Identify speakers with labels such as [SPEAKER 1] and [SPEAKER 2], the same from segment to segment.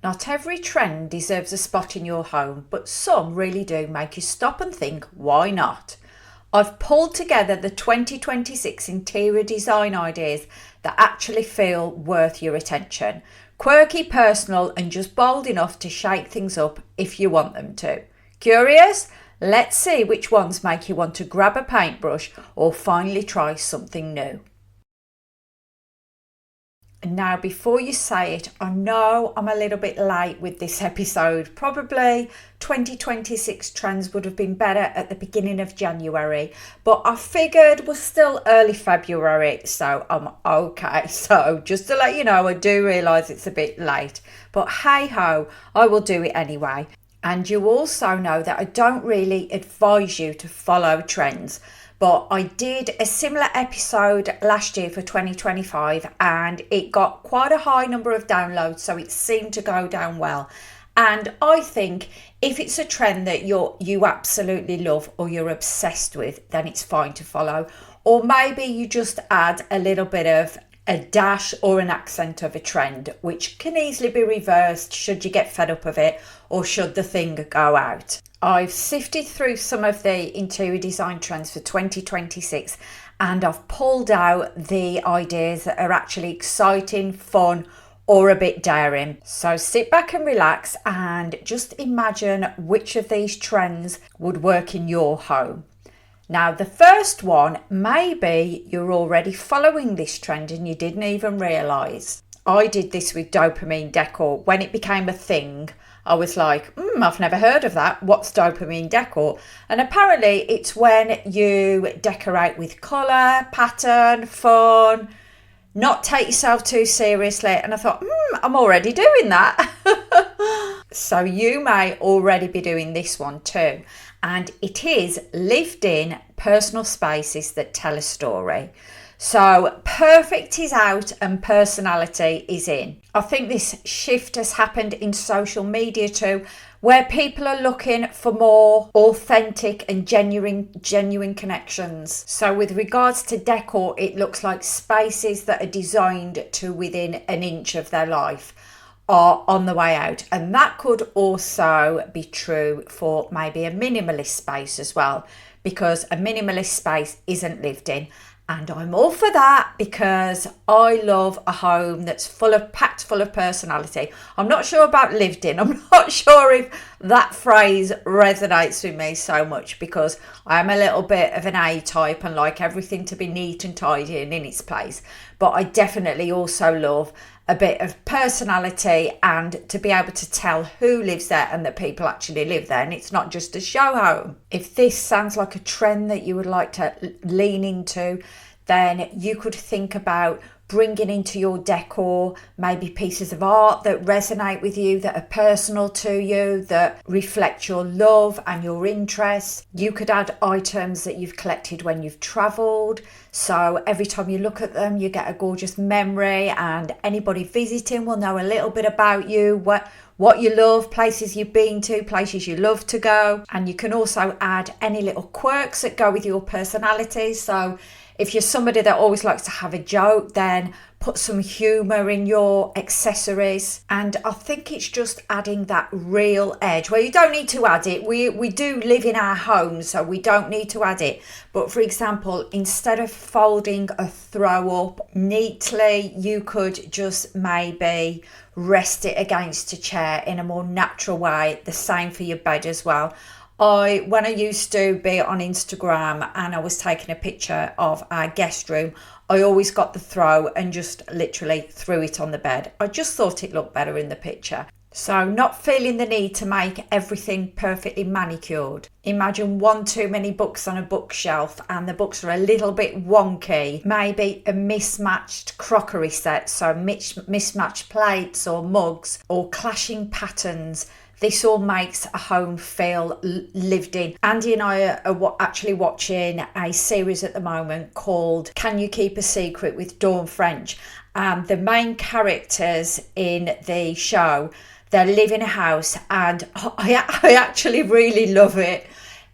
[SPEAKER 1] Not every trend deserves a spot in your home, but some really do make you stop and think, why not? I've pulled together the 2026 interior design ideas that actually feel worth your attention. Quirky, personal, and just bold enough to shake things up if you want them to. Curious? Let's see which ones make you want to grab a paintbrush or finally try something new. Now, before you say it, I know I'm a little bit late with this episode. Probably 2026 trends would have been better at the beginning of January, but I figured we're still early February, so I'm okay. So just to let you know, I do realise it's a bit late, but hey ho, I will do it anyway. And you also know that I don't really advise you to follow trends, but I did a similar episode last year for 2025 and it got quite a high number of downloads, so it seemed to go down well. And I think if it's a trend that you absolutely love or you're obsessed with, then it's fine to follow. Or maybe you just add a little bit of a dash or an accent of a trend, which can easily be reversed should you get fed up of it or should the thing go out. I've sifted through some of the interior design trends for 2026 and I've pulled out the ideas that are actually exciting, fun, or a bit daring. So sit back and relax and just imagine which of these trends would work in your home. Now, the first one, maybe you're already following this trend and you didn't even realise. I did this with dopamine decor. When it became a thing, I was like, I've never heard of that. What's dopamine decor? And apparently it's when you decorate with colour, pattern, fun, not take yourself too seriously. And I thought, I'm already doing that. So you may already be doing this one too. And it is lived in personal spaces that tell a story. So perfect is out and personality is in. I think this shift has happened in social media too, where people are looking for more authentic and genuine connections. So with regards to decor, it looks like spaces that are designed to within an inch of their life are on the way out. And that could also be true for maybe a minimalist space as well, because a minimalist space isn't lived in. And I'm all for that because I love a home that's packed full of personality. I'm not sure about lived in. I'm not sure if that phrase resonates with me so much because I'm a little bit of an A type and like everything to be neat and tidy and in its place. But I definitely also love a bit of personality and to be able to tell who lives there and that people actually live there and it's not just a show home. If this sounds like a trend that you would like to lean into, then you could think about bringing into your decor maybe pieces of art that resonate with you, that are personal to you, that reflect your love and your interests. You could add items that you've collected when you've travelled, so every time you look at them you get a gorgeous memory and anybody visiting will know a little bit about you, what you love, places you've been to, places you love to go. And you can also add any little quirks that go with your personality. So if you're somebody that always likes to have a joke, then put some humour in your accessories. And I think it's just adding that real edge where you don't need to add it. We do live in our homes, so we don't need to add it. But for example, instead of folding a throw up neatly, you could just maybe rest it against a chair in a more natural way. The same for your bed as well. When I used to be on Instagram and I was taking a picture of our guest room, I always got the throw and just literally threw it on the bed. I just thought it looked better in the picture. So not feeling the need to make everything perfectly manicured. Imagine one too many books on a bookshelf and the books are a little bit wonky. Maybe a mismatched crockery set, so mismatched plates or mugs or clashing patterns. This all makes a home feel lived in. Andy and I are actually watching a series at the moment called Can You Keep a Secret with Dawn French. And the main characters in the show, they live in a house and I actually really love it.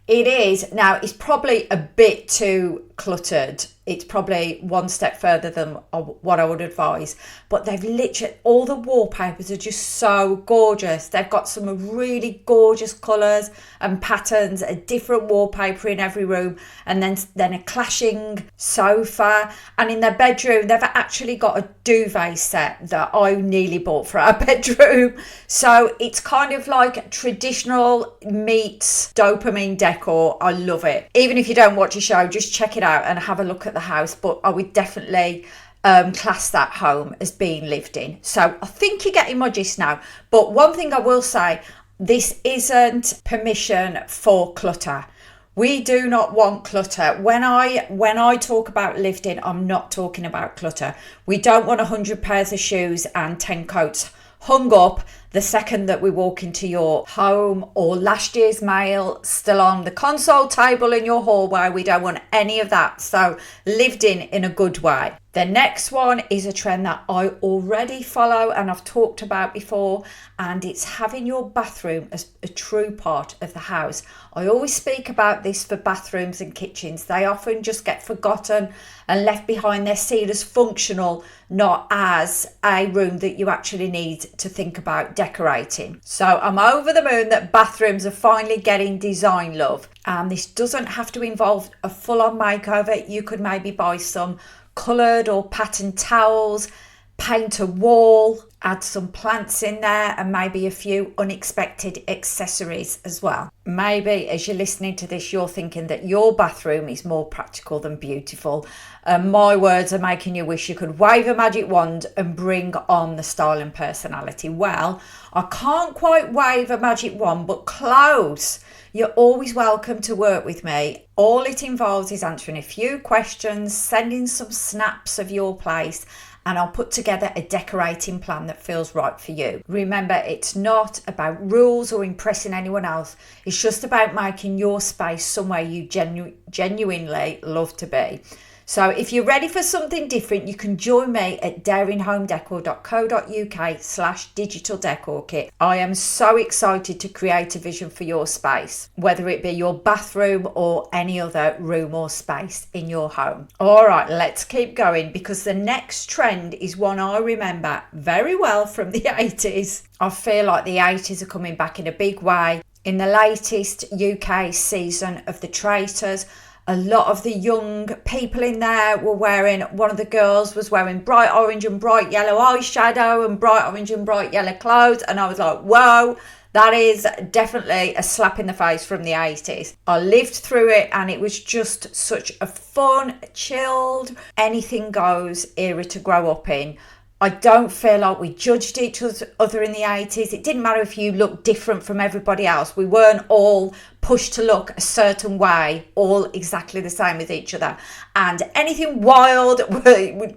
[SPEAKER 1] It is, now it's probably a bit too cluttered. It's probably one step further than what I would advise. But they've literally, all the wallpapers are just so gorgeous. They've got some really gorgeous colours and patterns, a different wallpaper in every room, and then a clashing sofa. And in their bedroom, they've actually got a duvet set that I nearly bought for our bedroom. So it's kind of like traditional meets dopamine decor. I love it. Even if you don't watch a show, just check it out and have a look at the house. But I would definitely class that home as being lived in. So I think you're getting my gist now. But one thing I will say, this isn't permission for clutter. We do not want clutter. When I talk about lived in, I'm not talking about clutter. We don't want 100 pairs of shoes and 10 coats hung up the second that we walk into your home, or last year's mail still on the console table in your hallway. We don't want any of that. So lived in a good way. The next one is a trend that I already follow and I've talked about before, and it's having your bathroom as a true part of the house. I always speak about this for bathrooms and kitchens. They often just get forgotten and left behind. They're seen as functional, not as a room that you actually need to think about decorating. So I'm over the moon that bathrooms are finally getting design love. And this doesn't have to involve a full-on makeover. You could maybe buy some coloured or patterned towels, paint a wall, add some plants in there, and maybe a few unexpected accessories as well. Maybe as you're listening to this, you're thinking that your bathroom is more practical than beautiful. And my words are making you wish you could wave a magic wand and bring on the style and personality. Well, I can't quite wave a magic wand, but close. You're always welcome to work with me. All it involves is answering a few questions, sending some snaps of your place, and I'll put together a decorating plan that feels right for you. Remember, it's not about rules or impressing anyone else. It's just about making your space somewhere you genuinely love to be. So if you're ready for something different, you can join me at daringhomedecor.co.uk/digital decor kit. I am so excited to create a vision for your space, whether it be your bathroom or any other room or space in your home. All right, let's keep going, because the next trend is one I remember very well from the 80s. I feel like the 80s are coming back in a big way. In the latest UK season of The Traitors, a lot of the young people in there were wearing, one of the girls was wearing bright orange and bright yellow eyeshadow and bright orange and bright yellow clothes. And I was like, whoa, that is definitely a slap in the face from the 80s. I lived through it and it was just such a fun, chilled, anything goes era to grow up in. I don't feel like we judged each other in the 80s. It didn't matter if you looked different from everybody else. We weren't all pushed to look a certain way, all exactly the same as each other. And anything wild,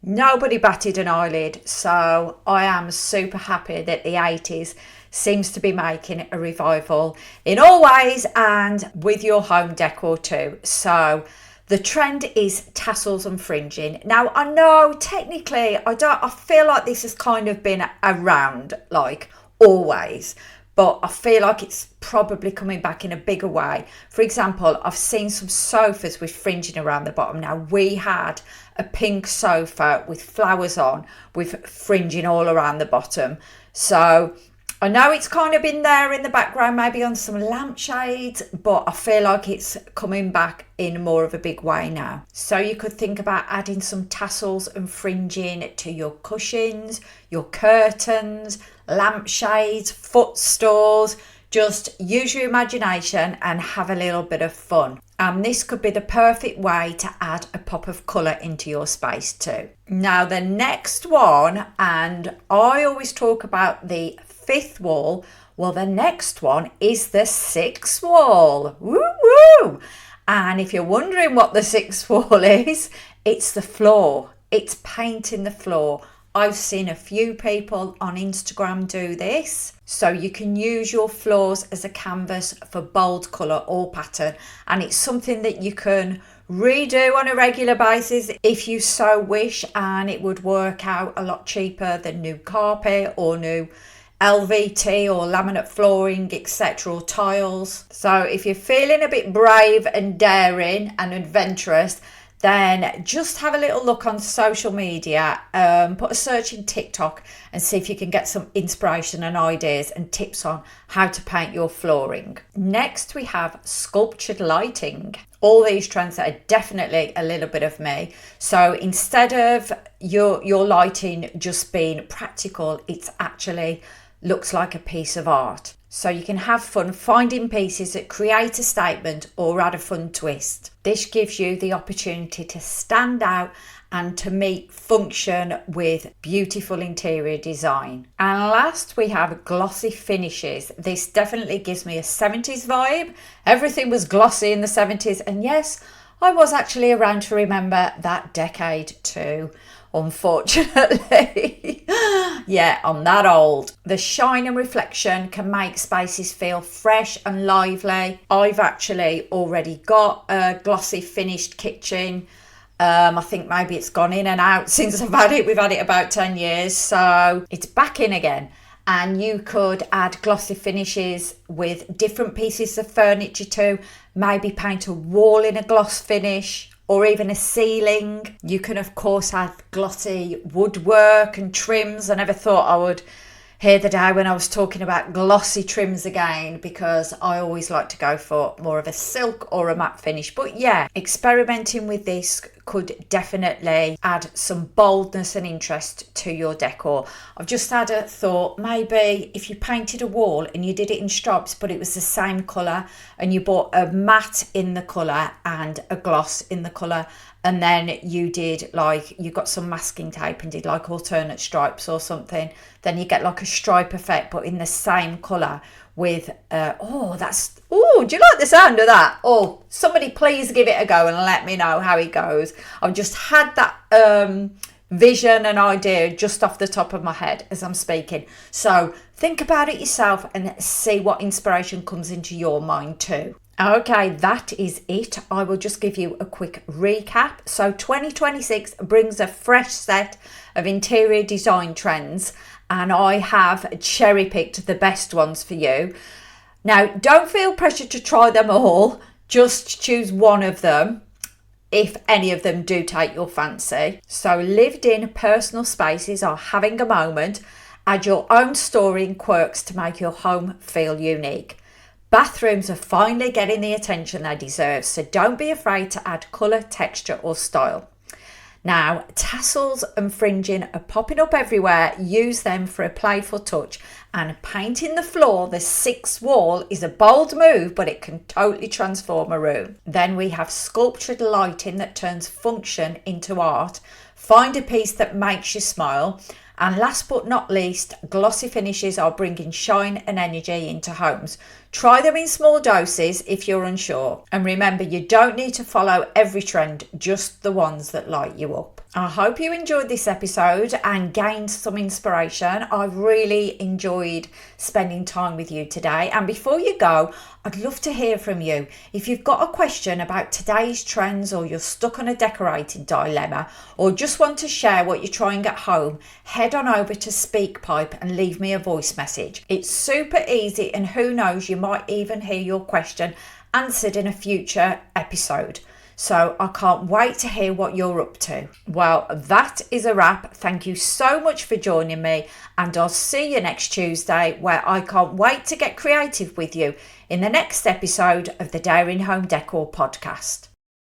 [SPEAKER 1] nobody batted an eyelid. So I am super happy that the 80s seems to be making a revival in all ways, and with your home decor too. So the trend is tassels and fringing. Now, I know technically I feel like this has kind of been around like always, but I feel like it's probably coming back in a bigger way. For example, I've seen some sofas with fringing around the bottom. Now, we had a pink sofa with flowers on with fringing all around the bottom. So I know it's kind of been there in the background, maybe on some lampshades, but I feel like it's coming back in more of a big way now. So you could think about adding some tassels and fringing to your cushions, your curtains, lampshades, footstools. Just use your imagination and have a little bit of fun. And this could be the perfect way to add a pop of colour into your space too. Now the next one, and I always talk about the fifth wall, well, the next one is the sixth wall. Woo woo! And if you're wondering what the sixth wall is, it's the floor. It's painting the floor. I've seen a few people on Instagram do this. So you can use your floors as a canvas for bold colour or pattern. And it's something that you can redo on a regular basis if you so wish. And it would work out a lot cheaper than new carpet or new LVT or laminate flooring, etc., or tiles. So if you're feeling a bit brave and daring and adventurous, then just have a little look on social media, put a search in TikTok and see if you can get some inspiration and ideas and tips on how to paint your flooring. Next, we have sculptured lighting. All these trends are definitely a little bit of me. So instead of your lighting just being practical, it's actually looks like a piece of art. So you can have fun finding pieces that create a statement or add a fun twist. This gives you the opportunity to stand out and to meet function with beautiful interior design. And last, we have glossy finishes. This definitely gives me a 70s vibe. Everything was glossy in the 70s, and yes, I was actually around to remember that decade too. Unfortunately, yeah, I'm that old. The shine and reflection can make spaces feel fresh and lively. I've actually already got a glossy finished kitchen. I think maybe it's gone in and out since I've had it. We've had it about 10 years, so it's back in again. And you could add glossy finishes with different pieces of furniture too. Maybe paint a wall in a gloss finish, or even a ceiling. You can of course add glossy woodwork and trims. I never thought I would hear the day when I was talking about glossy trims again, because I always like to go for more of a silk or a matte finish. But yeah, experimenting with this could definitely add some boldness and interest to your decor. I've just had a thought, maybe if you painted a wall and you did it in stripes but it was the same colour, and you bought a matte in the colour and a gloss in the colour, and then you did like, you got some masking tape and did like alternate stripes or something, then you get like a stripe effect but in the same colour with do you like the sound of that? Oh, somebody please give it a go and let me know how it goes. I've just had that vision and idea just off the top of my head as I'm speaking. So think about it yourself and see what inspiration comes into your mind too. Okay, that is it. I will just give you a quick recap. So 2026 brings a fresh set of interior design trends, and I have cherry picked the best ones for you. Now, don't feel pressure to try them all. Just choose one of them if any of them do take your fancy. So lived in personal spaces are having a moment. Add your own story and quirks to make your home feel unique. Bathrooms are finally getting the attention they deserve, so don't be afraid to add colour, texture or style. Now, tassels and fringing are popping up everywhere. Use them for a playful touch. And painting the floor, the sixth wall, is a bold move, but it can totally transform a room. Then we have sculptured lighting that turns function into art. Find a piece that makes you smile. And last but not least, glossy finishes are bringing shine and energy into homes. Try them in small doses if you're unsure. And remember, you don't need to follow every trend, just the ones that light you up. I hope you enjoyed this episode and gained some inspiration. I really enjoyed spending time with you today. And before you go, I'd love to hear from you. If you've got a question about today's trends, or you're stuck on a decorating dilemma, or just want to share what you're trying at home, head on over to Speakpipe and leave me a voice message. It's super easy, and who knows, you might even hear your question answered in a future episode. So I can't wait to hear what you're up to. Well, that is a wrap. Thank you so much for joining me, and I'll see you next Tuesday, where I can't wait to get creative with you in the next episode of the Daring Home Decor podcast.